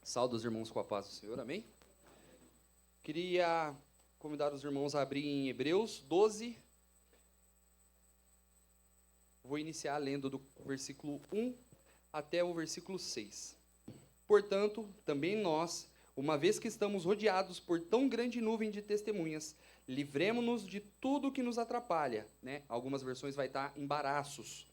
Saúde os irmãos com a paz do Senhor, amém? Queria convidar os irmãos a abrir em Hebreus 12. Vou iniciar lendo do versículo 1 até o versículo 6. Portanto, também nós, uma vez que estamos rodeados por tão grande nuvem de testemunhas, livremo-nos de tudo que nos atrapalha, né? Algumas versões vai estar embaraços,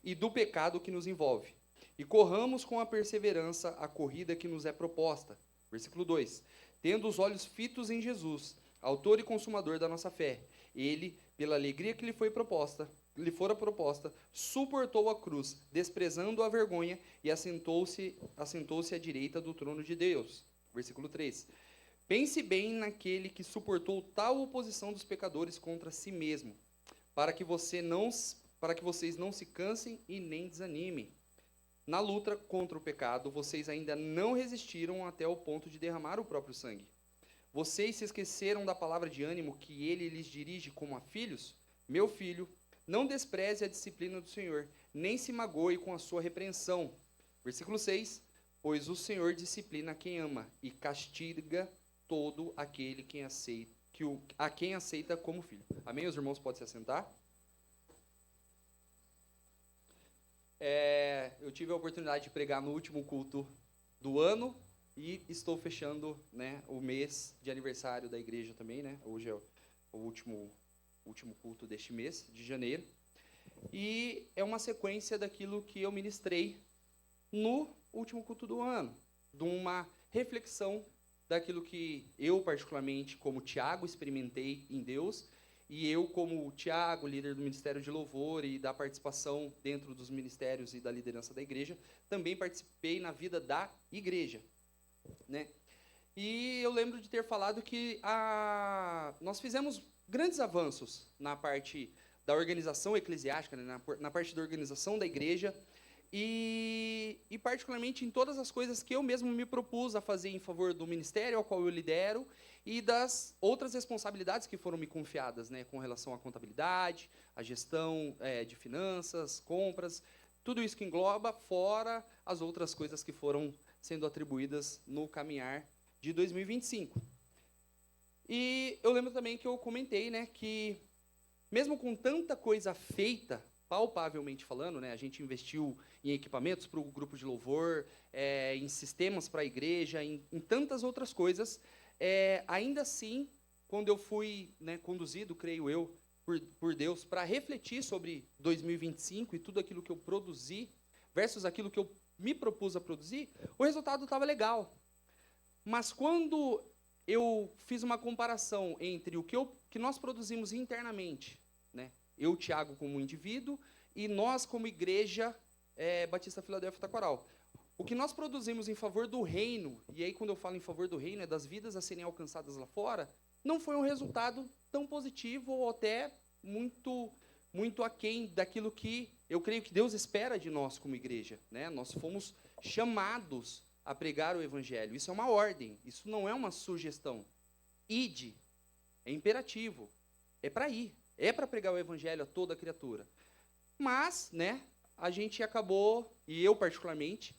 e do pecado que nos envolve. E corramos com a perseverança a corrida que nos é proposta. Versículo 2. Tendo os olhos fitos em Jesus, autor e consumador da nossa fé. Ele, pela alegria que lhe fora proposta, suportou a cruz, desprezando a vergonha, e assentou-se à direita do trono de Deus. Versículo 3. Pense bem naquele que suportou tal oposição dos pecadores contra si mesmo, para que vocês não se cansem e nem desanimem. Na luta contra o pecado, vocês ainda não resistiram até o ponto de derramar o próprio sangue. Vocês se esqueceram da palavra de ânimo que ele lhes dirige como a filhos? Meu filho, não despreze a disciplina do Senhor, nem se magoe com a sua repreensão. Versículo 6. Pois o Senhor disciplina quem ama e castiga todo aquele a quem aceita como filho. Amém? Os irmãos podem se assentar? Eu tive a oportunidade de pregar no último culto do ano e estou fechando, né, o mês de aniversário da igreja também, né? Hoje é o último culto deste mês, de janeiro. E é uma sequência daquilo que eu ministrei no último culto do ano, de uma reflexão daquilo que eu, particularmente, como Tiago, experimentei em Deus. E eu, como Tiago, líder do Ministério de Louvor e da participação dentro dos ministérios e da liderança da igreja, também participei na vida da igreja, né? E eu lembro de ter falado que nós fizemos grandes avanços na parte da organização eclesiástica, né? na parte da organização da igreja, e particularmente em todas as coisas que eu mesmo me propus a fazer em favor do ministério ao qual eu lidero, e das outras responsabilidades que foram me confiadas, né, com relação à contabilidade, à gestão de finanças, compras, tudo isso que engloba, fora as outras coisas que foram sendo atribuídas no caminhar de 2025. E eu lembro também que eu comentei, né, que mesmo com tanta coisa feita, palpavelmente falando, né, a gente investiu em equipamentos para o grupo de louvor, em sistemas para a igreja, em tantas outras coisas. Ainda assim, quando eu fui, né, conduzido, creio eu, por Deus, para refletir sobre 2025 e tudo aquilo que eu produzi, versus aquilo que eu me propus a produzir, o resultado estava legal. Mas quando eu fiz uma comparação entre o que nós produzimos internamente, né, eu, Tiago, como indivíduo, e nós, como igreja Batista Filadélfia Taquaral, o que nós produzimos em favor do reino, e aí quando eu falo em favor do reino, é das vidas a serem alcançadas lá fora, não foi um resultado tão positivo ou até muito, muito aquém daquilo que eu creio que Deus espera de nós como igreja, né? Nós fomos chamados a pregar o evangelho. Isso é uma ordem, isso não é uma sugestão. Ide, é imperativo, é para ir, é para pregar o evangelho a toda criatura. Mas, né, a gente acabou, e eu particularmente,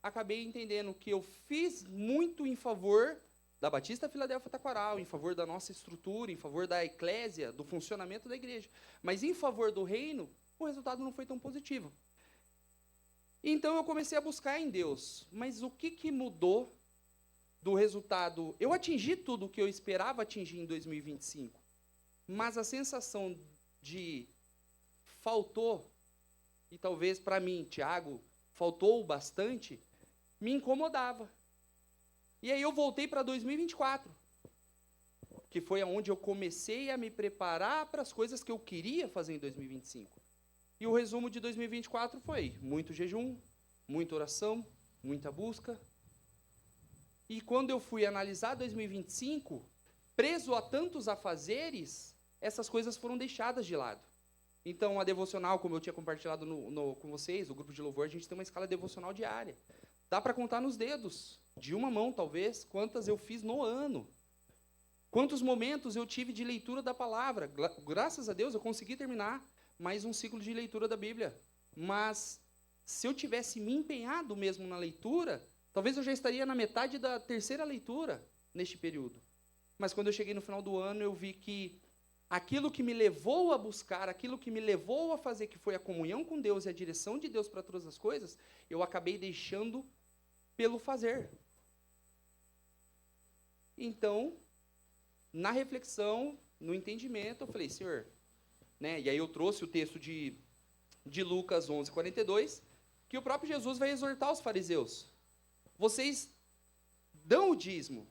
acabei entendendo que eu fiz muito em favor da Batista Filadélfia Taquaral, em favor da nossa estrutura, em favor da eclésia, do funcionamento da igreja. Mas em favor do reino, o resultado não foi tão positivo. Então eu comecei a buscar em Deus, mas o que mudou do resultado? Eu atingi tudo o que eu esperava atingir em 2025, mas a sensação de faltou, e talvez para mim, Tiago, faltou bastante, me incomodava. E aí eu voltei para 2024, que foi onde eu comecei a me preparar para as coisas que eu queria fazer em 2025. E o resumo de 2024 foi muito jejum, muita oração, muita busca. E quando eu fui analisar 2025, preso a tantos afazeres, essas coisas foram deixadas de lado. Então, a devocional, como eu tinha compartilhado com vocês, o grupo de louvor, a gente tem uma escala devocional diária. Dá para contar nos dedos, de uma mão talvez, quantas eu fiz no ano. Quantos momentos eu tive de leitura da palavra. Graças a Deus eu consegui terminar mais um ciclo de leitura da Bíblia. Mas se eu tivesse me empenhado mesmo na leitura, Talvez eu já estaria na metade da terceira leitura neste período. Mas quando eu cheguei no final do ano, eu vi que aquilo que me levou a buscar, aquilo que me levou a fazer, que foi a comunhão com Deus e a direção de Deus para todas as coisas, eu acabei deixando pelo fazer. Então, na reflexão, no entendimento, eu falei, Senhor, né? E aí eu trouxe o texto de Lucas 11:42, que o próprio Jesus vai exortar os fariseus. Vocês dão o dízimo,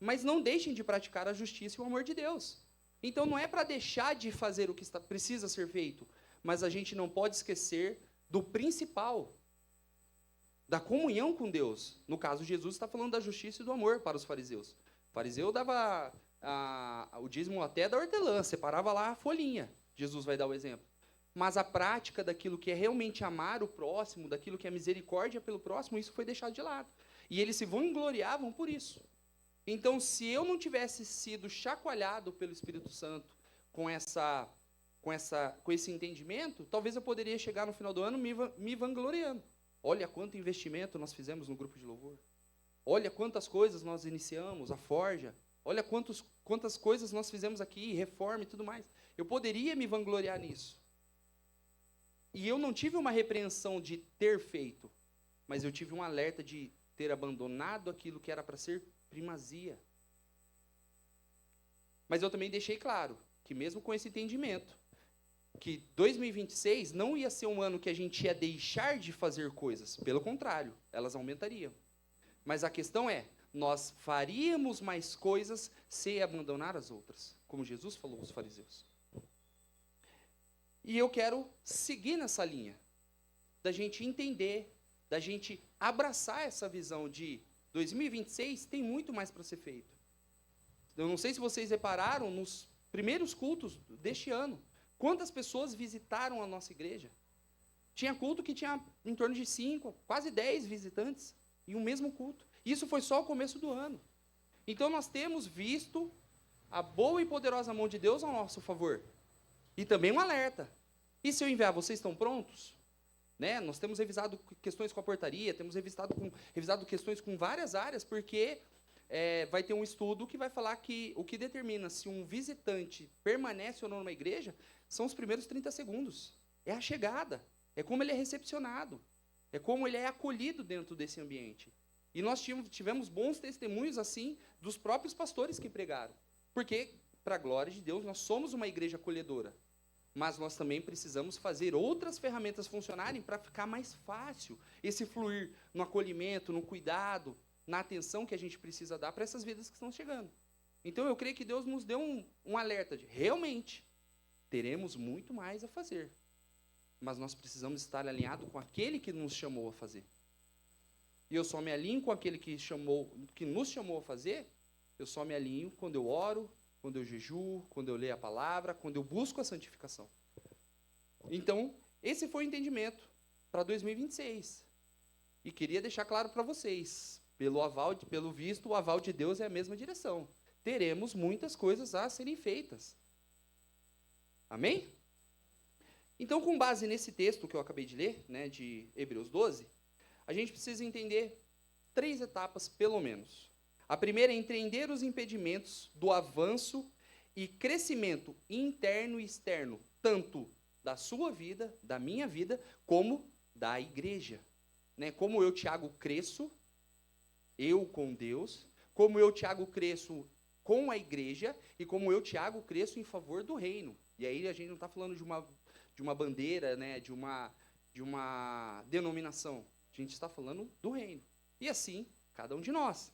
mas não deixem de praticar a justiça e o amor de Deus. Então não é para deixar de fazer o que precisa ser feito, mas a gente não pode esquecer do principal, da comunhão com Deus. No caso, Jesus está falando da justiça e do amor para os fariseus. O fariseu dava o dízimo até da hortelã, separava lá a folhinha. Jesus vai dar o exemplo. Mas a prática daquilo que é realmente amar o próximo, daquilo que é misericórdia pelo próximo, isso foi deixado de lado. E eles se vangloriavam por isso. Então, se eu não tivesse sido chacoalhado pelo Espírito Santo com esse entendimento, talvez eu poderia chegar no final do ano me vangloriando. Olha quanto investimento nós fizemos no grupo de louvor. Olha quantas coisas nós iniciamos, a forja. Olha quantas coisas nós fizemos aqui, reforma e tudo mais. Eu poderia me vangloriar nisso. E eu não tive uma repreensão de ter feito, mas eu tive um alerta de ter abandonado aquilo que era para ser primazia. Mas eu também deixei claro que mesmo com esse entendimento, que 2026 não ia ser um ano que a gente ia deixar de fazer coisas. Pelo contrário, elas aumentariam. Mas a questão é, nós faríamos mais coisas sem abandonar as outras, como Jesus falou aos fariseus. E eu quero seguir nessa linha, da gente entender, da gente abraçar essa visão de 2026 tem muito mais para ser feito. Eu não sei se vocês repararam nos primeiros cultos deste ano, quantas pessoas visitaram a nossa igreja. Tinha culto que tinha em torno de 5, quase 10 visitantes em um mesmo culto. Isso foi só o começo do ano. Então nós temos visto a boa e poderosa mão de Deus ao nosso favor. E também um alerta. E se eu enviar, vocês estão prontos? Né? Nós temos revisado questões com a portaria, temos revisado questões com várias áreas, porque vai ter um estudo que vai falar que o que determina se um visitante permanece ou não numa igreja são os primeiros 30 segundos. É a chegada, é como ele é recepcionado, é como ele é acolhido dentro desse ambiente. E nós tivemos bons testemunhos assim dos próprios pastores que pregaram. Porque, para a glória de Deus, nós somos uma igreja acolhedora. Mas nós também precisamos fazer outras ferramentas funcionarem para ficar mais fácil esse fluir no acolhimento, no cuidado, na atenção que a gente precisa dar para essas vidas que estão chegando. Então, eu creio que Deus nos deu um alerta de, realmente, teremos muito mais a fazer. Mas nós precisamos estar alinhados com aquele que nos chamou a fazer. E eu só me alinho com aquele que nos chamou a fazer, eu só me alinho quando eu oro, quando eu jejuo, quando eu leio a palavra, quando eu busco a santificação. Então, esse foi o entendimento para 2026. E queria deixar claro para vocês, pelo visto, o aval de Deus é a mesma direção. Teremos muitas coisas a serem feitas. Amém? Então, com base nesse texto que eu acabei de ler, né, de Hebreus 12, a gente precisa entender 3 etapas, pelo menos. A primeira é entender os impedimentos do avanço e crescimento interno e externo, tanto da sua vida, da minha vida, como da igreja. Né? Como eu, Tiago, cresço, eu com Deus, como eu, Tiago, cresço com a igreja, e como eu, Tiago, cresço em favor do reino. E aí a gente não está falando de uma bandeira, né? de uma denominação. A gente está falando do reino. E assim, cada um de nós.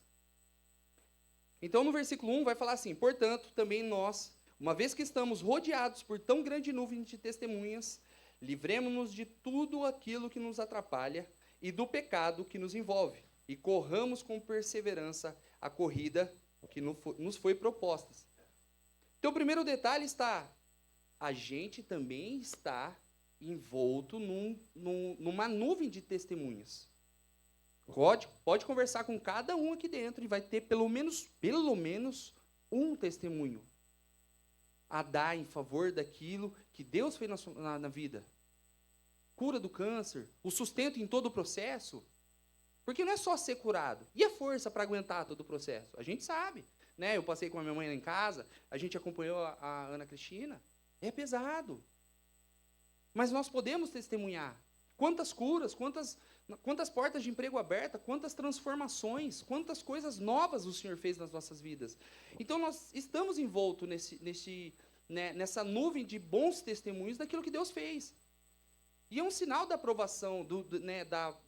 Então, no versículo 1 vai falar assim, portanto, também nós, uma vez que estamos rodeados por tão grande nuvem de testemunhas, livremo-nos de tudo aquilo que nos atrapalha e do pecado que nos envolve, e corramos com perseverança a corrida que nos foi proposta. Então, o primeiro detalhe está, a gente também está envolto numa nuvem de testemunhas. Pode conversar com cada um aqui dentro e vai ter pelo menos um testemunho a dar em favor daquilo que Deus fez na vida. Cura do câncer, o sustento em todo o processo. Porque não é só ser curado. E a força para aguentar todo o processo? A gente sabe. Né? Eu passei com a minha mãe lá em casa, a gente acompanhou a Ana Cristina. É pesado. Mas nós podemos testemunhar. Quantas curas, quantas portas de emprego abertas, quantas transformações, quantas coisas novas o Senhor fez nas nossas vidas. Então, nós estamos envoltos nessa nuvem de bons testemunhos daquilo que Deus fez. E é um sinal da aprovação,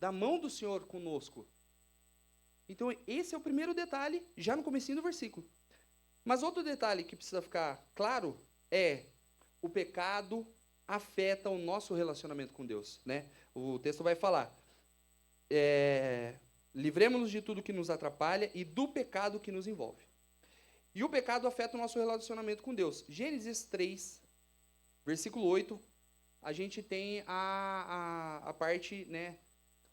da mão do Senhor conosco. Então, esse é o primeiro detalhe, já no comecinho do versículo. Mas outro detalhe que precisa ficar claro é o pecado afeta o nosso relacionamento com Deus. Né? O texto vai falar, livremos-nos de tudo que nos atrapalha e do pecado que nos envolve. E o pecado afeta o nosso relacionamento com Deus. Gênesis 3, versículo 8, a gente tem a parte, né,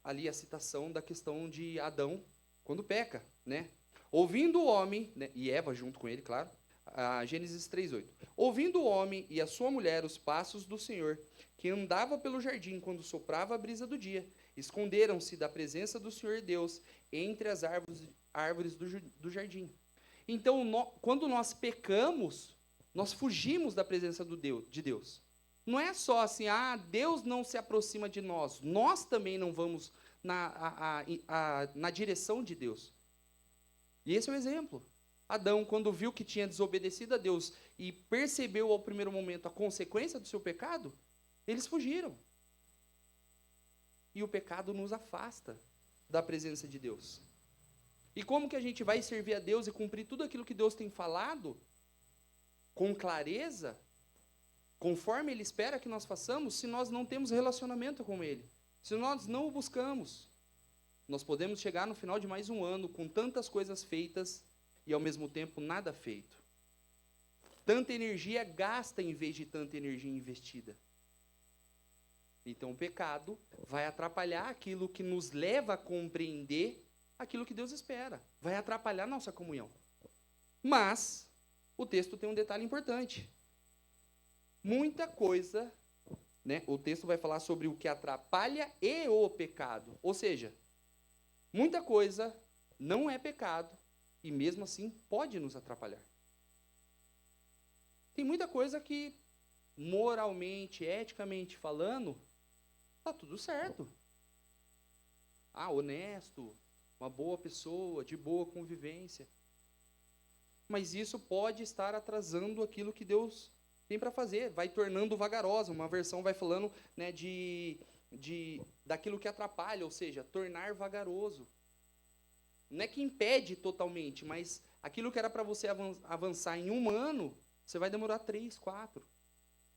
ali a citação da questão de Adão, quando peca, né? Ouvindo o homem, né, e Eva junto com ele, claro, Gênesis 3:8. Ouvindo o homem e a sua mulher os passos do Senhor, que andava pelo jardim quando soprava a brisa do dia, esconderam-se da presença do Senhor Deus entre as árvores do jardim. Então, quando nós pecamos, nós fugimos da presença de Deus. Não é só assim, Deus não se aproxima de nós também não vamos na direção de Deus. E esse é o exemplo. Adão, quando viu que tinha desobedecido a Deus e percebeu ao primeiro momento a consequência do seu pecado, eles fugiram. E o pecado nos afasta da presença de Deus. E como que a gente vai servir a Deus e cumprir tudo aquilo que Deus tem falado com clareza, conforme Ele espera que nós façamos, se nós não temos relacionamento com Ele, se nós não o buscamos? Nós podemos chegar no final de mais um ano com tantas coisas feitas e, ao mesmo tempo, nada feito. Tanta energia gasta em vez de tanta energia investida. Então, o pecado vai atrapalhar aquilo que nos leva a compreender aquilo que Deus espera. Vai atrapalhar nossa comunhão. Mas, o texto tem um detalhe importante. Muita coisa, né? O texto vai falar sobre o que atrapalha e o pecado. Ou seja, muita coisa não é pecado e mesmo assim pode nos atrapalhar. Tem muita coisa que, moralmente, eticamente falando, está tudo certo. Honesto, uma boa pessoa, de boa convivência. Mas isso pode estar atrasando aquilo que Deus tem para fazer, vai tornando vagarosa. Uma versão vai falando, né, daquilo que atrapalha, ou seja, tornar vagaroso. Não é que impede totalmente, mas aquilo que era para você avançar em 1 ano, você vai demorar 3, 4.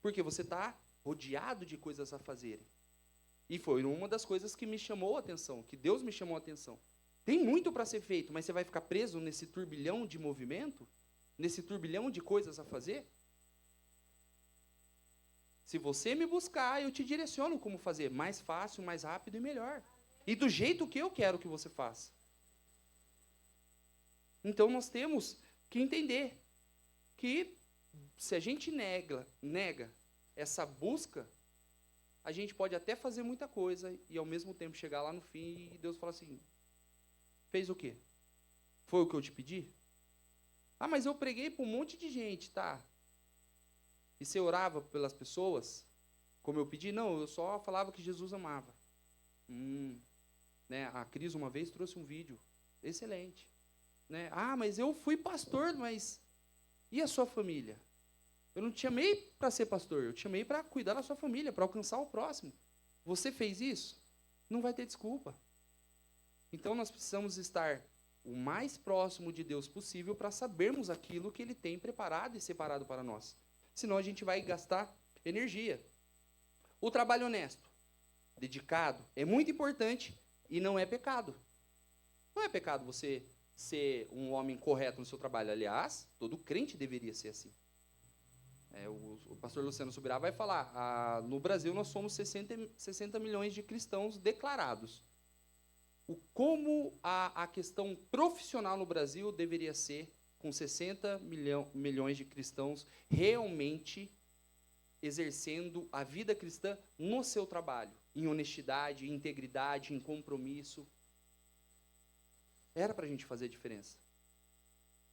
Porque você está rodeado de coisas a fazerem. E foi uma das coisas que me chamou a atenção, que Deus me chamou a atenção. Tem muito para ser feito, mas você vai ficar preso nesse turbilhão de movimento? Nesse turbilhão de coisas a fazer? Se você me buscar, eu te direciono como fazer. Mais fácil, mais rápido e melhor. E do jeito que eu quero que você faça. Então, nós temos que entender que se a gente nega essa busca, a gente pode até fazer muita coisa e, ao mesmo tempo, chegar lá no fim e Deus fala assim, fez o quê? Foi o que eu te pedi? Mas eu preguei para um monte de gente, tá? E você orava pelas pessoas, como eu pedi? Não, eu só falava que Jesus amava. Né? A Cris uma vez trouxe um vídeo excelente. Né? Mas eu fui pastor, mas e a sua família? Eu não te chamei para ser pastor, eu te chamei para cuidar da sua família, para alcançar o próximo. Você fez isso? Não vai ter desculpa. Então nós precisamos estar o mais próximo de Deus possível para sabermos aquilo que Ele tem preparado e separado para nós. Senão a gente vai gastar energia. O trabalho honesto, dedicado, é muito importante e não é pecado. Não é pecado você ser um homem correto no seu trabalho. Aliás, todo crente deveria ser assim. O pastor Luciano Subirá vai falar, no Brasil nós somos 60 milhões de cristãos declarados. Como a questão profissional no Brasil deveria ser com 60 milhões de cristãos realmente exercendo a vida cristã no seu trabalho, em honestidade, em integridade, em compromisso. Era para a gente fazer a diferença.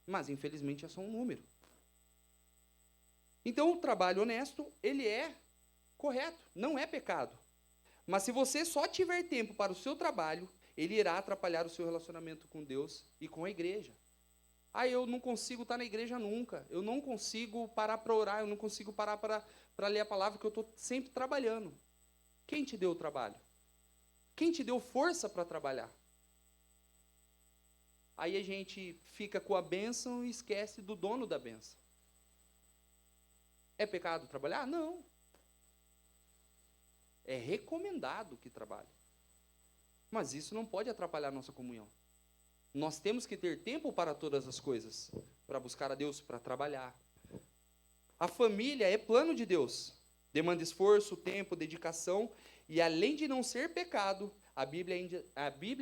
Mas, infelizmente, é só um número. Então, o trabalho honesto, ele é correto, não é pecado. Mas se você só tiver tempo para o seu trabalho, ele irá atrapalhar o seu relacionamento com Deus e com a igreja. Eu não consigo estar na igreja nunca. Eu não consigo parar para orar, eu não consigo parar para ler a palavra, porque eu estou sempre trabalhando. Quem te deu o trabalho? Quem te deu força para trabalhar? Aí a gente fica com a bênção e esquece do dono da bênção. É pecado trabalhar? Não. É recomendado que trabalhe. Mas isso não pode atrapalhar a nossa comunhão. Nós temos que ter tempo para todas as coisas, para buscar a Deus, para trabalhar. A família é plano de Deus. Demanda esforço, tempo, dedicação, e além de não ser pecado, a Bíblia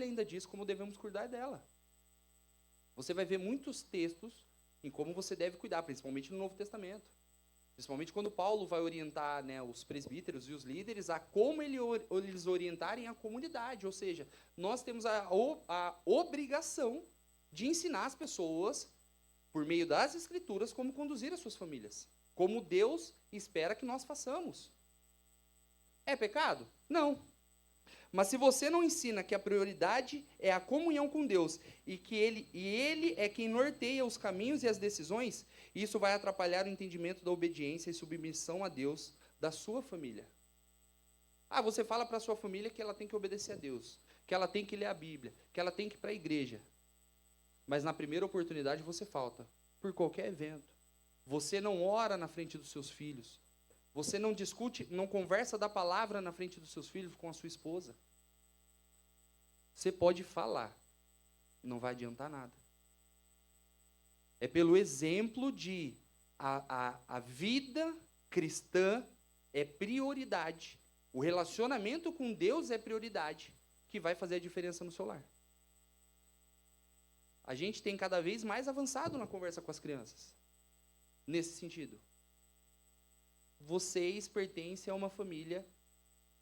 ainda diz como devemos cuidar dela. Você vai ver muitos textos em como você deve cuidar, principalmente no Novo Testamento. Principalmente quando Paulo vai orientar, né, os presbíteros e os líderes a como eles orientarem a comunidade. Ou seja, nós temos a obrigação de ensinar as pessoas, por meio das Escrituras, como conduzir as suas famílias. Como Deus espera que nós façamos. É pecado? Não. Mas se você não ensina que a prioridade é a comunhão com Deus e que Ele é quem norteia os caminhos e as decisões, isso vai atrapalhar o entendimento da obediência e submissão a Deus da sua família. Você fala para a sua família que ela tem que obedecer a Deus, que ela tem que ler a Bíblia, que ela tem que ir para a igreja. Mas na primeira oportunidade você falta, por qualquer evento. Você não ora na frente dos seus filhos. Você não discute, não conversa da palavra na frente dos seus filhos com a sua esposa. Você pode falar, não vai adiantar nada. É pelo exemplo de a vida cristã é prioridade. O relacionamento com Deus é prioridade, que vai fazer a diferença no seu lar. A gente tem cada vez mais avançado na conversa com as crianças, nesse sentido. Vocês pertencem a uma família,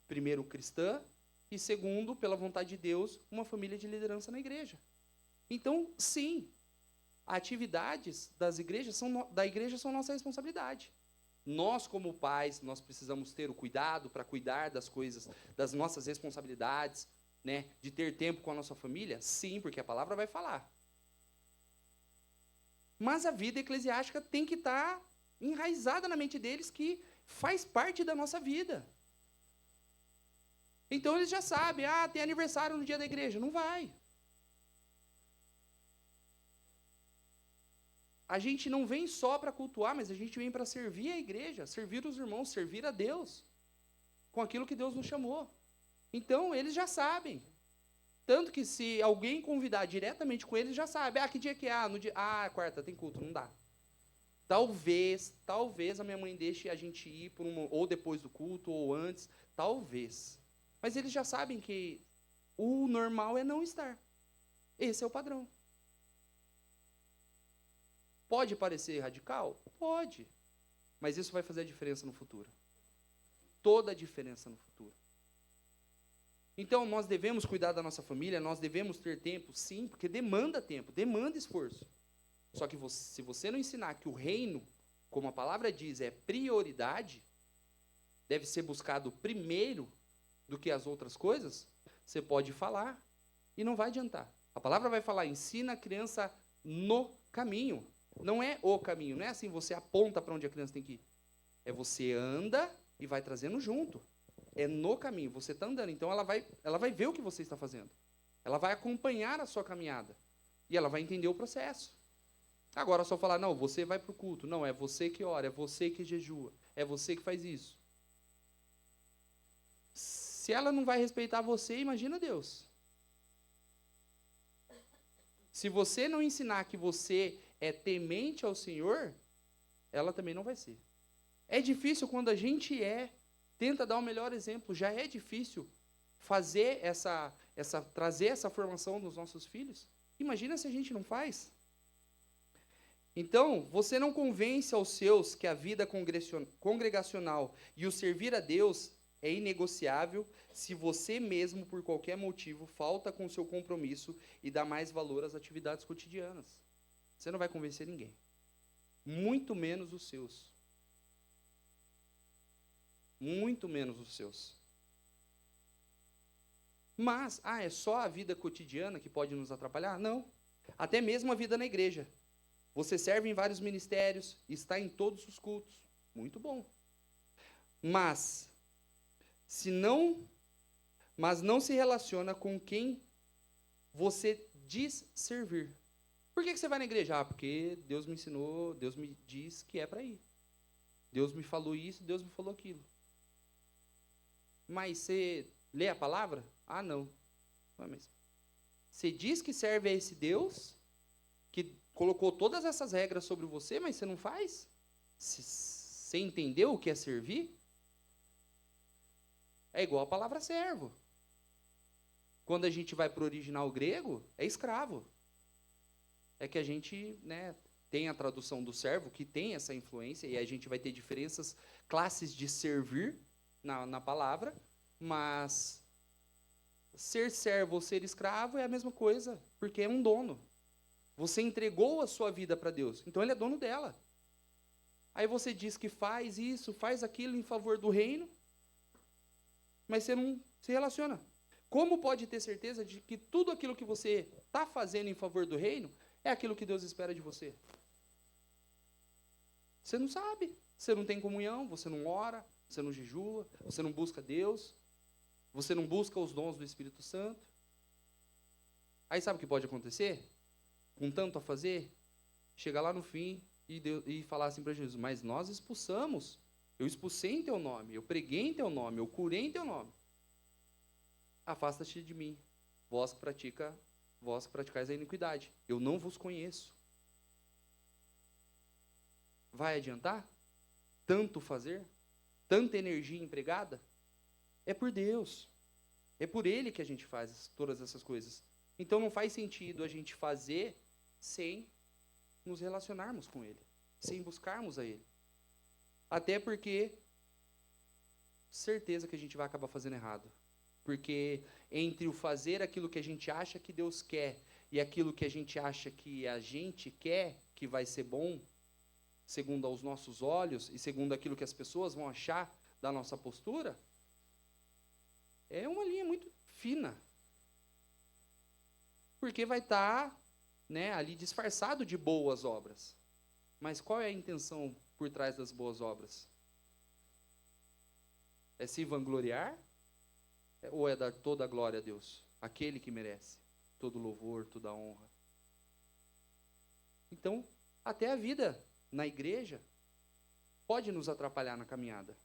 primeiro, cristã, e segundo, pela vontade de Deus, uma família de liderança na igreja. Então, sim, atividades da igreja são nossa responsabilidade. Nós, como pais, nós precisamos ter o cuidado para cuidar das coisas, das nossas responsabilidades, né, de ter tempo com a nossa família? Sim, porque a palavra vai falar. Mas a vida eclesiástica tem que estar enraizada na mente deles, que faz parte da nossa vida. Então eles já sabem, tem aniversário no dia da igreja. Não vai. A gente não vem só para cultuar, mas a gente vem para servir a igreja, servir os irmãos, servir a Deus, com aquilo que Deus nos chamou. Então eles já sabem. Tanto que se alguém convidar diretamente com eles, já sabe. Que dia que é? No dia, quarta, tem culto, não dá. Talvez a minha mãe deixe a gente ir ou depois do culto, ou antes, talvez. Mas eles já sabem que o normal é não estar. Esse é o padrão. Pode parecer radical? Pode. Mas isso vai fazer a diferença no futuro. Toda a diferença no futuro. Então, nós devemos cuidar da nossa família, nós devemos ter tempo, sim, porque demanda tempo, demanda esforço. Só que se você não ensinar que o reino, como a palavra diz, é prioridade, deve ser buscado primeiro do que as outras coisas, você pode falar e não vai adiantar. A palavra vai falar, ensina a criança no caminho. Não é o caminho, não é assim, você aponta para onde a criança tem que ir. É você anda e vai trazendo junto. É no caminho, você está andando. Então ela vai ver o que você está fazendo. Ela vai acompanhar a sua caminhada. E ela vai entender o processo. Agora, só falar, não, você vai para o culto. Não, é você que ora, é você que jejua, é você que faz isso. Se ela não vai respeitar você, imagina Deus. Se você não ensinar que você é temente ao Senhor, ela também não vai ser. É difícil quando a gente tenta dar o melhor exemplo. Já é difícil fazer trazer essa formação nos nossos filhos. Imagina se a gente não faz. Então, você não convence aos seus que a vida congregacional e o servir a Deus é inegociável se você mesmo, por qualquer motivo, falta com o seu compromisso e dá mais valor às atividades cotidianas. Você não vai convencer ninguém. Muito menos os seus. Muito menos os seus. Mas, é só a vida cotidiana que pode nos atrapalhar? Não. Até mesmo a vida na igreja. Você serve em vários ministérios, está em todos os cultos. Muito bom. Mas não se relaciona com quem você diz servir. Por que você vai na igreja? Porque Deus me ensinou, Deus me diz que é para ir. Deus me falou isso, Deus me falou aquilo. Mas você lê a palavra? Não. Mas você diz que serve a esse Deus, que colocou todas essas regras sobre você, mas você não faz? Você entendeu o que é servir? É igual a palavra servo. Quando a gente vai para o original grego, é escravo. É que a gente, tem a tradução do servo, que tem essa influência, e a gente vai ter diferenças, classes de servir na palavra, mas ser servo ou ser escravo é a mesma coisa, porque é um dono. Você entregou a sua vida para Deus, então ele é dono dela. Aí você diz que faz isso, faz aquilo em favor do reino, mas você não se relaciona. Como pode ter certeza de que tudo aquilo que você está fazendo em favor do reino é aquilo que Deus espera de você? Você não sabe. Você não tem comunhão, você não ora, você não jejua, você não busca Deus, você não busca os dons do Espírito Santo. Aí sabe o que pode acontecer? Com tanto a fazer, chegar lá no fim e falar assim para Jesus: mas nós expulsamos, eu expulsei em teu nome, eu preguei em teu nome, eu curei em teu nome. Afasta-te de mim, vós que praticais a iniquidade. Eu não vos conheço. Vai adiantar? Tanto fazer? Tanta energia empregada? É por Deus. É por Ele que a gente faz todas essas coisas. Então não faz sentido a gente fazer sem nos relacionarmos com Ele, sem buscarmos a Ele. Até porque, certeza que a gente vai acabar fazendo errado. Porque entre o fazer aquilo que a gente acha que Deus quer e aquilo que a gente acha que a gente quer, que vai ser bom, segundo aos nossos olhos e segundo aquilo que as pessoas vão achar da nossa postura, é uma linha muito fina. Porque vai estar, ali disfarçado de boas obras. Mas qual é a intenção por trás das boas obras? É se vangloriar? Ou é dar toda a glória a Deus? Aquele que merece todo louvor, toda a honra. Então, até a vida na igreja pode nos atrapalhar na caminhada.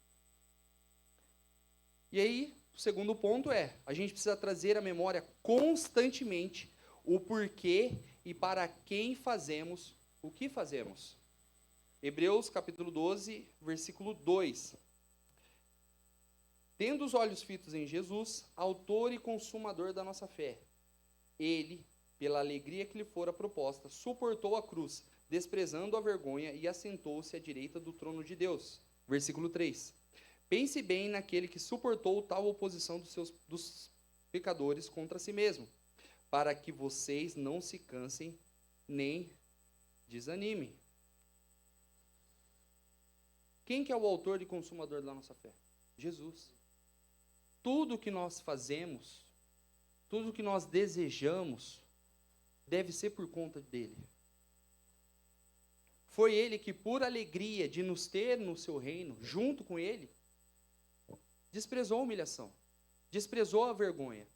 E aí, o segundo ponto a gente precisa trazer à memória constantemente o porquê e para quem fazemos o que fazemos. Hebreus capítulo 12, versículo 2. Tendo os olhos fitos em Jesus, autor e consumador da nossa fé, ele, pela alegria que lhe fora proposta, suportou a cruz, desprezando a vergonha, e assentou-se à direita do trono de Deus. Versículo 3. Pense bem naquele que suportou tal oposição dos pecadores contra si mesmo, para que vocês não se cansem nem desanimem. Quem que é o autor e consumador da nossa fé? Jesus. Tudo que nós fazemos, tudo que nós desejamos, deve ser por conta dele. Foi ele que, por alegria de nos ter no seu reino, junto com ele, desprezou a humilhação, desprezou a vergonha,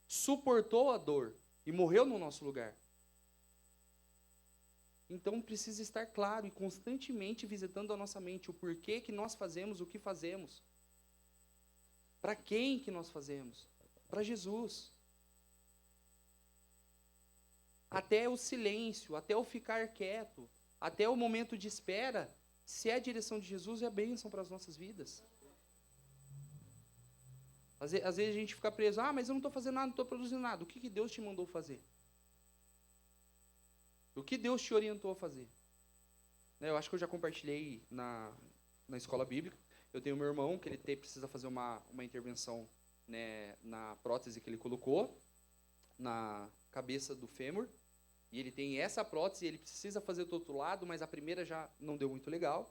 suportou a dor e morreu no nosso lugar. Então precisa estar claro e constantemente visitando a nossa mente o porquê que nós fazemos o que fazemos. Para quem que nós fazemos? Para Jesus. Até o silêncio, até o ficar quieto, até o momento de espera, se é a direção de Jesus, é a bênção para as nossas vidas. Às vezes a gente fica preso, mas eu não estou fazendo nada, não estou produzindo nada. O que Deus te mandou fazer? O que Deus te orientou a fazer? Eu acho que eu já compartilhei na escola bíblica. Eu tenho meu irmão, que ele precisa fazer uma intervenção, né, na prótese que ele colocou na cabeça do fêmur. E ele tem essa prótese, ele precisa fazer do outro lado, mas a primeira já não deu muito legal.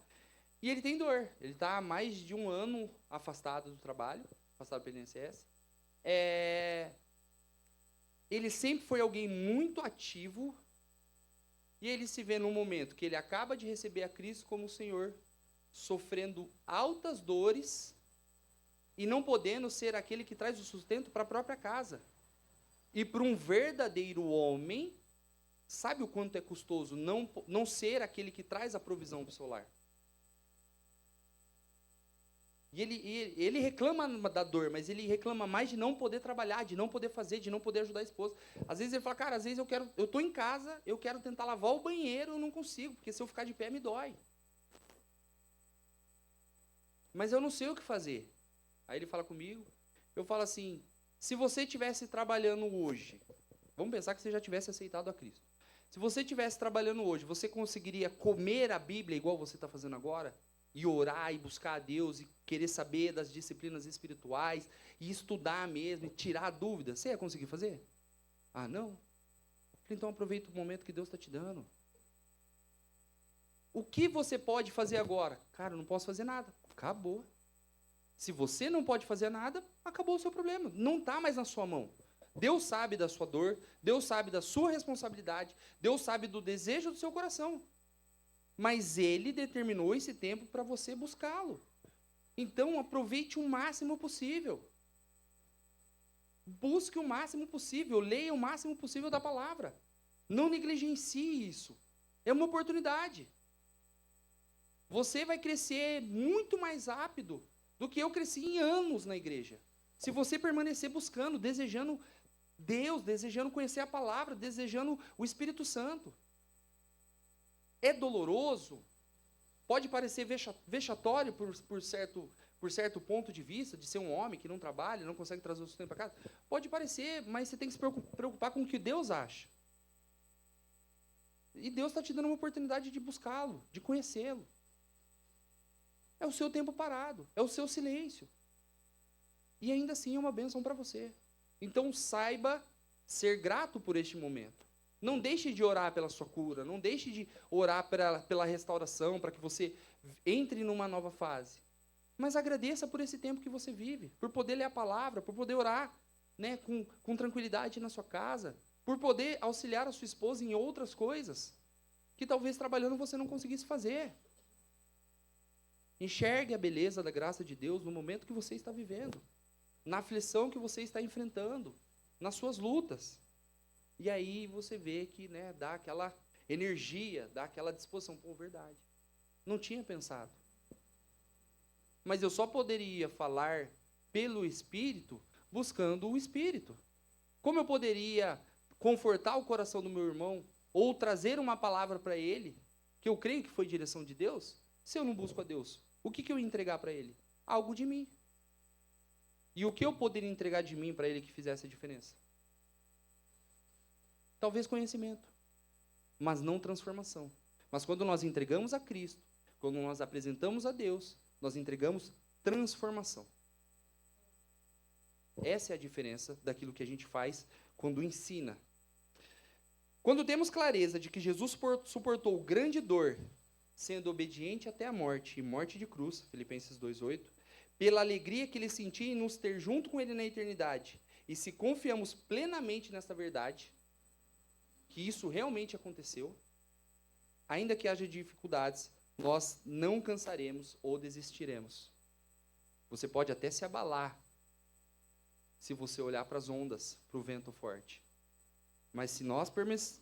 E ele tem dor. Ele está há mais de 1 ano afastado do trabalho, afastado pelo INSS. Ele sempre foi alguém muito ativo, e ele se vê num momento que ele acaba de receber a Cristo como Senhor, sofrendo altas dores e não podendo ser aquele que traz o sustento para a própria casa. E para um verdadeiro homem, sabe o quanto é custoso não ser aquele que traz a provisão para o seu lar? E ele reclama da dor, mas ele reclama mais de não poder trabalhar, de não poder fazer, de não poder ajudar a esposa. Às vezes ele fala, cara, às vezes eu estou em casa, eu quero tentar lavar o banheiro, eu não consigo, porque se eu ficar de pé me dói. Mas eu não sei o que fazer. Aí ele fala comigo, eu falo assim, se você estivesse trabalhando hoje, vamos pensar que você já tivesse aceitado a Cristo. Se você estivesse trabalhando hoje, você conseguiria comer a Bíblia igual você está fazendo agora? E orar, e buscar a Deus, e querer saber das disciplinas espirituais, e estudar mesmo, e tirar dúvidas? Você ia conseguir fazer? Ah, não? Então aproveita o momento que Deus está te dando. O que você pode fazer agora? Cara, eu não posso fazer nada. Acabou. Se você não pode fazer nada, acabou o seu problema. Não está mais na sua mão. Deus sabe da sua dor, Deus sabe da sua responsabilidade, Deus sabe do desejo do seu coração. Mas Ele determinou esse tempo para você buscá-lo. Então, aproveite o máximo possível. Busque o máximo possível, leia o máximo possível da palavra. Não negligencie isso. É uma oportunidade. Você vai crescer muito mais rápido do que eu cresci em anos na igreja. Se você permanecer buscando, desejando Deus, desejando conhecer a palavra, desejando o Espírito Santo. É doloroso, pode parecer vexatório por certo ponto de vista, de ser um homem que não trabalha, não consegue trazer o sustento para casa. Pode parecer, mas você tem que se preocupar com o que Deus acha. E Deus está te dando uma oportunidade de buscá-lo, de conhecê-lo. É o seu tempo parado, é o seu silêncio. E ainda assim é uma bênção para você. Então saiba ser grato por este momento. Não deixe de orar pela sua cura, não deixe de orar pela restauração, para que você entre numa nova fase. Mas agradeça por esse tempo que você vive, por poder ler a palavra, por poder orar, né, com tranquilidade na sua casa, por poder auxiliar a sua esposa em outras coisas, que talvez trabalhando você não conseguisse fazer. Enxergue a beleza da graça de Deus no momento que você está vivendo, na aflição que você está enfrentando, nas suas lutas. E aí você vê que, né, dá aquela energia, dá aquela disposição. Pô, verdade. Não tinha pensado. Mas eu só poderia falar pelo Espírito buscando o Espírito. Como eu poderia confortar o coração do meu irmão ou trazer uma palavra para ele, que eu creio que foi direção de Deus, se eu não busco a Deus? O que eu ia entregar para ele? Algo de mim. E o que eu poderia entregar de mim para ele que fizesse a diferença? Talvez conhecimento, mas não transformação. Mas quando nós entregamos a Cristo, quando nós apresentamos a Deus, nós entregamos transformação. Essa é a diferença daquilo que a gente faz quando ensina. Quando temos clareza de que Jesus suportou grande dor, sendo obediente até a morte, e morte de cruz, Filipenses 2:8, pela alegria que ele sentia em nos ter junto com ele na eternidade, e se confiamos plenamente nessa verdade, que isso realmente aconteceu, ainda que haja dificuldades, nós não cansaremos ou desistiremos. Você pode até se abalar se você olhar para as ondas, para o vento forte. Mas se nós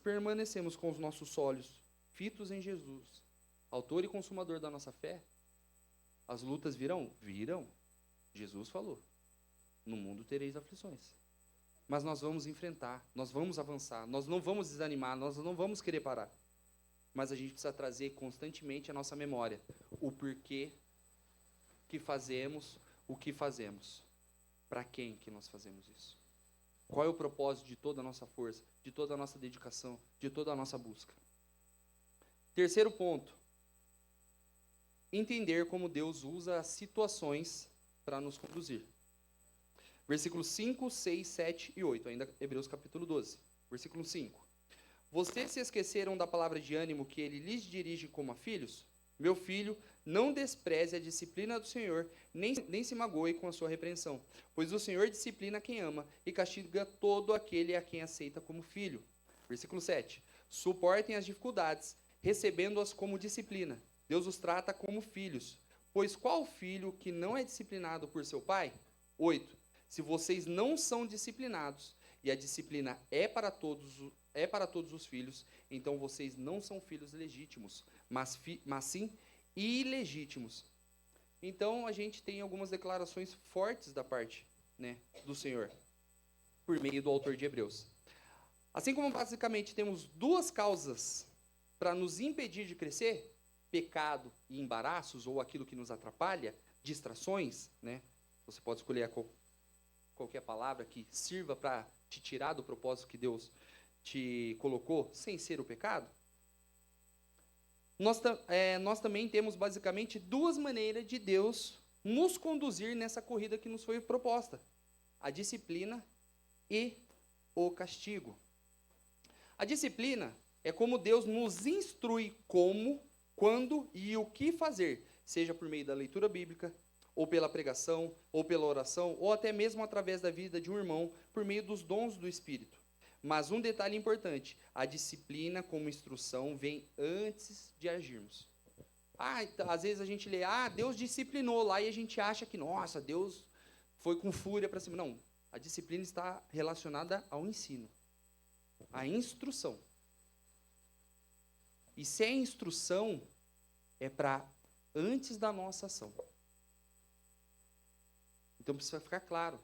permanecemos com os nossos olhos fitos em Jesus, autor e consumador da nossa fé, as lutas virão? Virão. Jesus falou, no mundo tereis aflições. Mas nós vamos enfrentar, nós vamos avançar, nós não vamos desanimar, nós não vamos querer parar. Mas a gente precisa trazer constantemente à nossa memória o porquê que fazemos o que fazemos. Para quem que nós fazemos isso? Qual é o propósito de toda a nossa força, de toda a nossa dedicação, de toda a nossa busca? Terceiro ponto. entender como Deus usa as situações para nos conduzir. Versículos 5, 6, 7 e 8, ainda Hebreus capítulo 12. Versículo 5. Vocês se esqueceram da palavra de ânimo que ele lhes dirige como a filhos? Meu filho, não despreze a disciplina do Senhor, nem se magoe com a sua repreensão, pois o Senhor disciplina quem ama e castiga todo aquele a quem aceita como filho. Versículo 7. Suportem as dificuldades, recebendo-as como disciplina. Deus os trata como filhos. Pois qual filho que não é disciplinado por seu pai? 8. Se vocês não são disciplinados, e a disciplina é para todos os filhos, então vocês não são filhos legítimos, mas sim ilegítimos. Então a gente tem algumas declarações fortes da parte, né, do Senhor, por meio do autor de Hebreus. Assim como basicamente temos duas causas para nos impedir de crescer, pecado e embaraços, ou aquilo que nos atrapalha, distrações, né? Você pode escolher qualquer palavra que sirva para te tirar do propósito que Deus te colocou, sem ser o pecado. Nós também temos basicamente duas maneiras de Deus nos conduzir nessa corrida que nos foi proposta: a disciplina e o castigo. A disciplina é como Deus nos instrui como, quando e o que fazer, seja por meio da leitura bíblica, ou pela pregação, ou pela oração, ou até mesmo através da vida de um irmão, por meio dos dons do Espírito. Mas um detalhe importante: a disciplina como instrução vem antes de agirmos. Às vezes a gente lê, Deus disciplinou lá, e a gente acha que, nossa, Deus foi com fúria para cima. Não, a disciplina está relacionada ao ensino, à instrução. E se é instrução, é para antes da nossa ação. Então precisa ficar claro,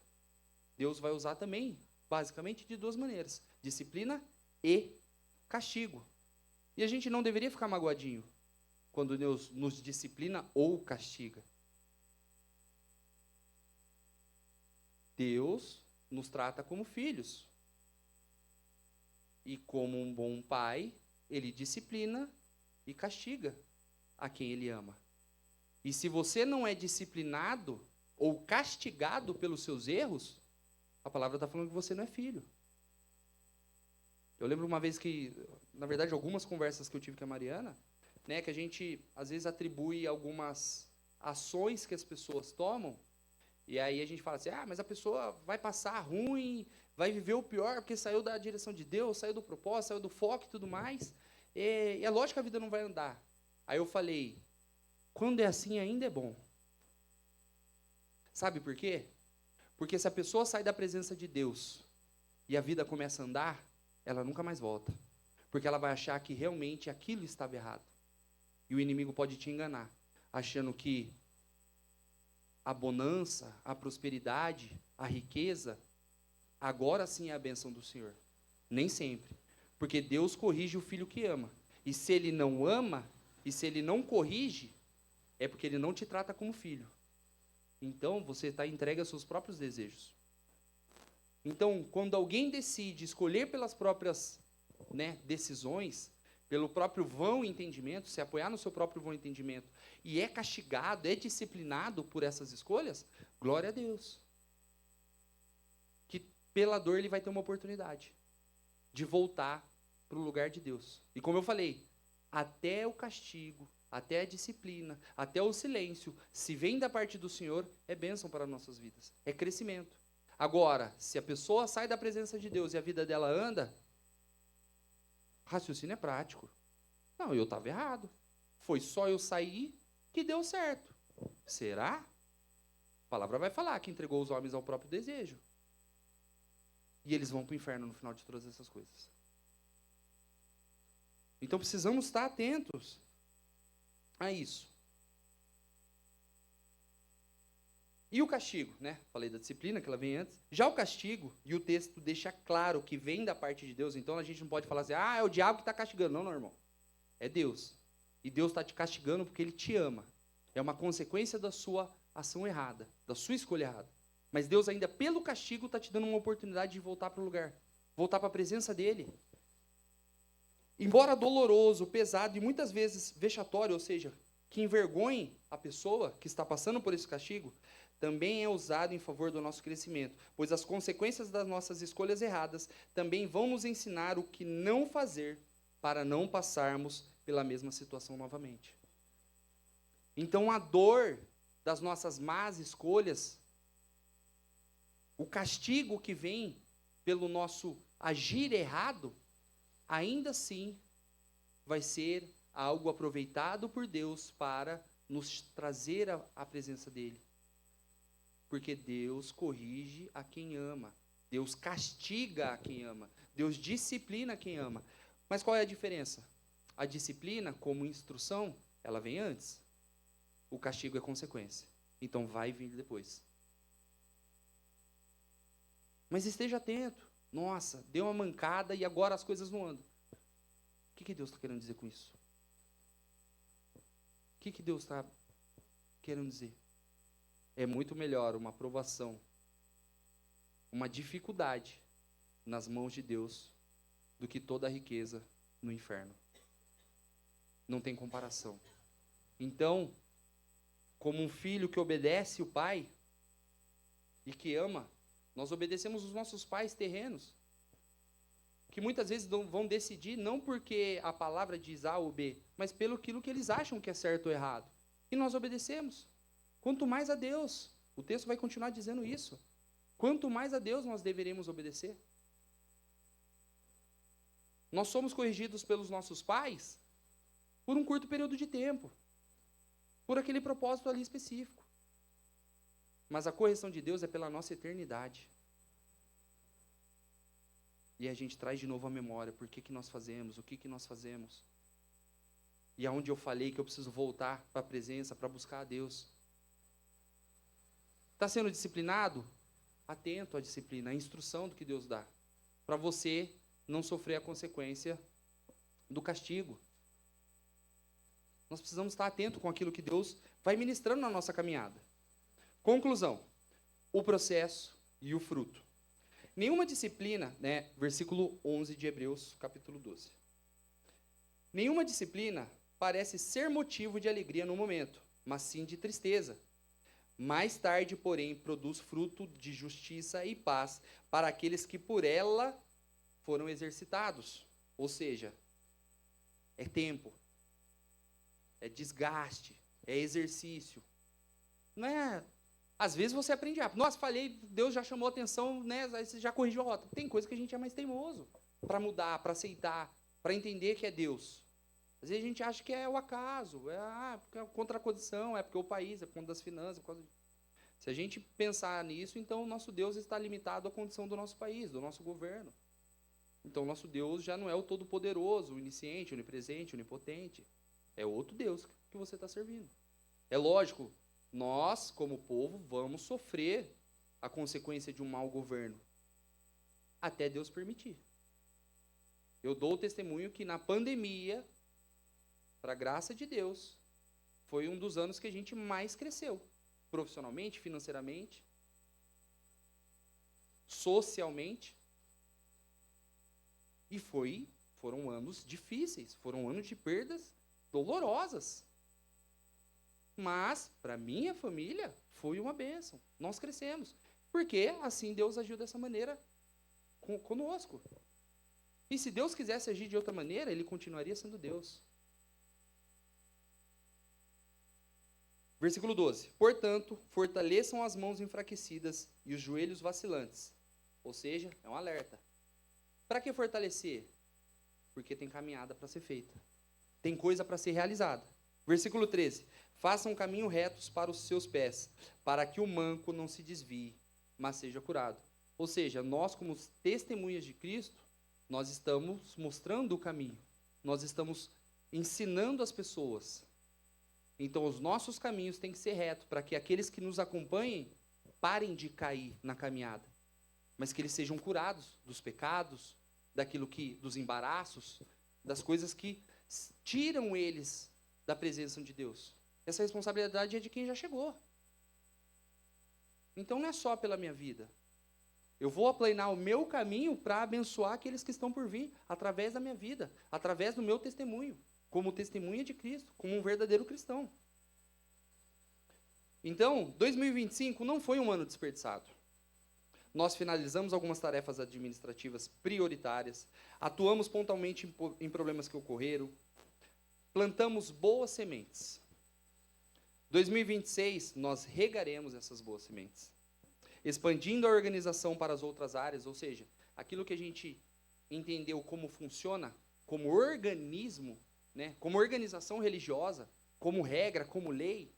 Deus vai usar também, basicamente, de duas maneiras: disciplina e castigo. E a gente não deveria ficar magoadinho quando Deus nos disciplina ou castiga. Deus nos trata como filhos. E como um bom pai, ele disciplina e castiga a quem ele ama. E se você não é disciplinado ou castigado pelos seus erros, a palavra está falando que você não é filho. Eu lembro uma vez que, na verdade, algumas conversas que eu tive com a Mariana, né, que a gente, às vezes, atribui algumas ações que as pessoas tomam, e aí a gente fala assim, mas a pessoa vai passar ruim, vai viver o pior, porque saiu da direção de Deus, saiu do propósito, saiu do foco e tudo mais, e é lógico que a vida não vai andar. Aí eu falei, quando é assim ainda é bom. Sabe por quê? Porque se a pessoa sai da presença de Deus e a vida começa a andar, ela nunca mais volta. Porque ela vai achar que realmente aquilo estava errado. E o inimigo pode te enganar, achando que a bonança, a prosperidade, a riqueza, agora sim é a bênção do Senhor. Nem sempre. Porque Deus corrige o filho que ama. E se ele não ama, e se ele não corrige, é porque ele não te trata como filho. Então, você está entregue aos seus próprios desejos. Então, quando alguém decide escolher pelas próprias, decisões, pelo próprio vão entendimento, se apoiar no seu próprio vão entendimento, e é castigado, é disciplinado por essas escolhas, glória a Deus. Que pela dor ele vai ter uma oportunidade de voltar para o lugar de Deus. E como eu falei, até o castigo, até a disciplina, até o silêncio, se vem da parte do Senhor, é bênção para nossas vidas, é crescimento. Agora, se a pessoa sai da presença de Deus e a vida dela anda, raciocínio é prático. Não, eu estava errado. Foi só eu sair que deu certo. Será? A palavra vai falar que entregou os homens ao próprio desejo. E eles vão para o inferno no final de todas essas coisas. Então precisamos estar atentos a isso. E o castigo, né? Falei da disciplina, que ela vem antes. Já o castigo, e o texto deixa claro que vem da parte de Deus, então a gente não pode falar assim, é o diabo que está castigando. Não, irmão. É Deus. E Deus está te castigando porque Ele te ama. É uma consequência da sua ação errada, da sua escolha errada. Mas Deus ainda, pelo castigo, está te dando uma oportunidade de voltar para o lugar. Voltar para a presença dEle. Embora doloroso, pesado e muitas vezes vexatório, ou seja, que envergonhe a pessoa que está passando por esse castigo, também é usado em favor do nosso crescimento, pois as consequências das nossas escolhas erradas também vão nos ensinar o que não fazer para não passarmos pela mesma situação novamente. Então, a dor das nossas más escolhas, o castigo que vem pelo nosso agir errado, ainda assim vai ser algo aproveitado por Deus para nos trazer à presença dele. Porque Deus corrige a quem ama. Deus castiga a quem ama. Deus disciplina quem ama. Mas qual é a diferença? A disciplina, como instrução, ela vem antes. O castigo é consequência. Então vai vir depois. Mas esteja atento. Nossa, deu uma mancada e agora as coisas não andam. O que Deus está querendo dizer com isso? O que Deus está querendo dizer? É muito melhor uma provação, uma dificuldade nas mãos de Deus do que toda a riqueza no inferno. Não tem comparação. Então, como um filho que obedece o pai e que ama, nós obedecemos os nossos pais terrenos, que muitas vezes vão decidir não porque a palavra diz A ou B, mas pelo aquilo que eles acham que é certo ou errado. E nós obedecemos. Quanto mais a Deus, o texto vai continuar dizendo isso. Quanto mais a Deus nós deveremos obedecer. Nós somos corrigidos pelos nossos pais por um curto período de tempo, por aquele propósito ali específico. Mas a correção de Deus é pela nossa eternidade. E a gente traz de novo a memória, por que nós fazemos, o que nós fazemos. E aonde eu falei que eu preciso voltar para a presença, para buscar a Deus. Está sendo disciplinado? Atento à disciplina, à instrução do que Deus dá. Para você não sofrer a consequência do castigo. Nós precisamos estar atentos com aquilo que Deus vai ministrando na nossa caminhada. Conclusão. O processo e o fruto. Nenhuma disciplina, versículo 11 de Hebreus, capítulo 12. Nenhuma disciplina parece ser motivo de alegria no momento, mas sim de tristeza. Mais tarde, porém, produz fruto de justiça e paz para aqueles que por ela foram exercitados. Ou seja, é tempo, é desgaste, é exercício. Não é... Às vezes você aprende rápido. Nossa, falei, Deus já chamou a atenção, aí você já corrigiu a rota. Tem coisa que a gente é mais teimoso para mudar, para aceitar, para entender que é Deus. Às vezes a gente acha que é o acaso, porque é contra a condição, é porque é o país, é por conta das finanças. Se a gente pensar nisso, então o nosso Deus está limitado à condição do nosso país, do nosso governo. Então o nosso Deus já não é o todo-poderoso, o onisciente, onipresente, onipotente. É outro Deus que você está servindo. É lógico, nós, como povo, vamos sofrer a consequência de um mau governo, até Deus permitir. Eu dou o testemunho que na pandemia, para a graça de Deus, foi um dos anos que a gente mais cresceu, profissionalmente, financeiramente, socialmente, e foram anos difíceis, foram anos de perdas dolorosas. Mas, para minha família, foi uma bênção. Nós crescemos. Porque assim Deus agiu dessa maneira conosco. E se Deus quisesse agir de outra maneira, Ele continuaria sendo Deus. Versículo 12. Portanto, fortaleçam as mãos enfraquecidas e os joelhos vacilantes. Ou seja, é um alerta. Para que fortalecer? Porque tem caminhada para ser feita. Tem coisa para ser realizada. Versículo 13. Façam caminho retos para os seus pés, para que o manco não se desvie, mas seja curado. Ou seja, nós como testemunhas de Cristo, nós estamos mostrando o caminho. Nós estamos ensinando as pessoas. Então, os nossos caminhos têm que ser retos, para que aqueles que nos acompanhem parem de cair na caminhada, mas que eles sejam curados dos pecados, dos embaraços, das coisas que tiram eles da presença de Deus. Essa responsabilidade é de quem já chegou. Então não é só pela minha vida. Eu vou aplanar o meu caminho para abençoar aqueles que estão por vir, através da minha vida, através do meu testemunho. como testemunha de Cristo, como um verdadeiro cristão. Então, 2025 não foi um ano desperdiçado. Nós finalizamos algumas tarefas administrativas prioritárias, atuamos pontualmente em problemas que ocorreram, plantamos boas sementes. 2026, nós regaremos essas boas sementes, expandindo a organização para as outras áreas, ou seja, aquilo que a gente entendeu como funciona, como organismo, né, como organização religiosa, como regra, como lei,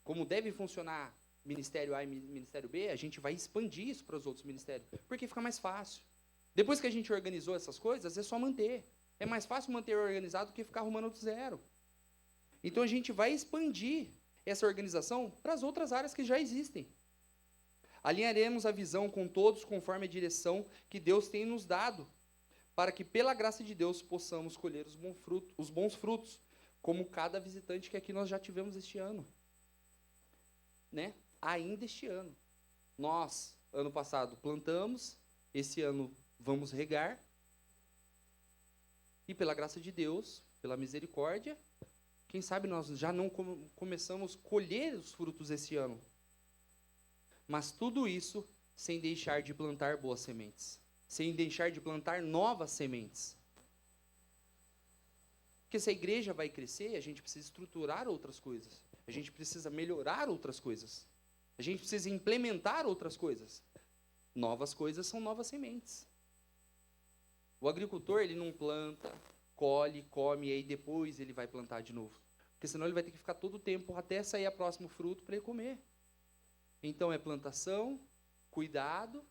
como deve funcionar Ministério A e Ministério B, a gente vai expandir isso para os outros ministérios, porque fica mais fácil. Depois que a gente organizou essas coisas, é só manter. É mais fácil manter organizado do que ficar arrumando do zero. Então a gente vai expandir essa organização para as outras áreas que já existem. Alinharemos a visão com todos conforme a direção que Deus tem nos dado, para que pela graça de Deus possamos colher os bons frutos, como cada visitante que aqui nós já tivemos este ano. Né? Ainda este ano. Nós, ano passado, plantamos, esse ano vamos regar, e pela graça de Deus, pela misericórdia, quem sabe nós já não começamos a colher os frutos esse ano. Mas tudo isso sem deixar de plantar boas sementes, sem deixar de plantar novas sementes. Porque se a igreja vai crescer, a gente precisa estruturar outras coisas. A gente precisa melhorar outras coisas. A gente precisa implementar outras coisas. Novas coisas são novas sementes. O agricultor, ele não planta, colhe, come, e aí depois ele vai plantar de novo. Porque senão ele vai ter que ficar todo o tempo até sair o próximo fruto para ele comer. Então é plantação, cuidado,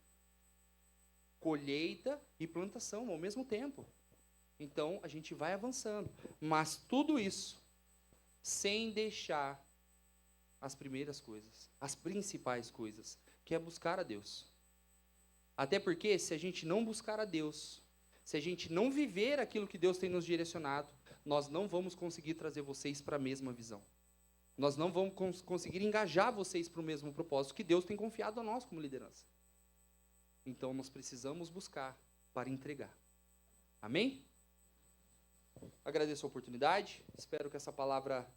colheita e plantação ao mesmo tempo. Então a gente vai avançando. Mas tudo isso sem deixar as primeiras coisas, as principais coisas, que é buscar a Deus. Até porque, se a gente não buscar a Deus, se a gente não viver aquilo que Deus tem nos direcionado, nós não vamos conseguir trazer vocês para a mesma visão. Nós não vamos conseguir engajar vocês para o mesmo propósito que Deus tem confiado a nós como liderança. Então, nós precisamos buscar para entregar. Amém? Agradeço a oportunidade, espero que essa palavra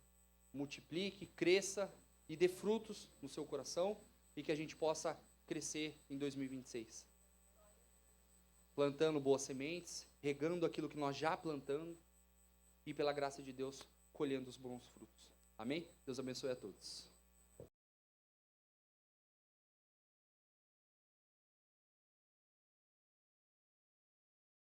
multiplique, cresça e dê frutos no seu coração e que a gente possa crescer em 2026. Plantando boas sementes, regando aquilo que nós já plantamos e, pela graça de Deus, colhendo os bons frutos. Amém? Deus abençoe a todos.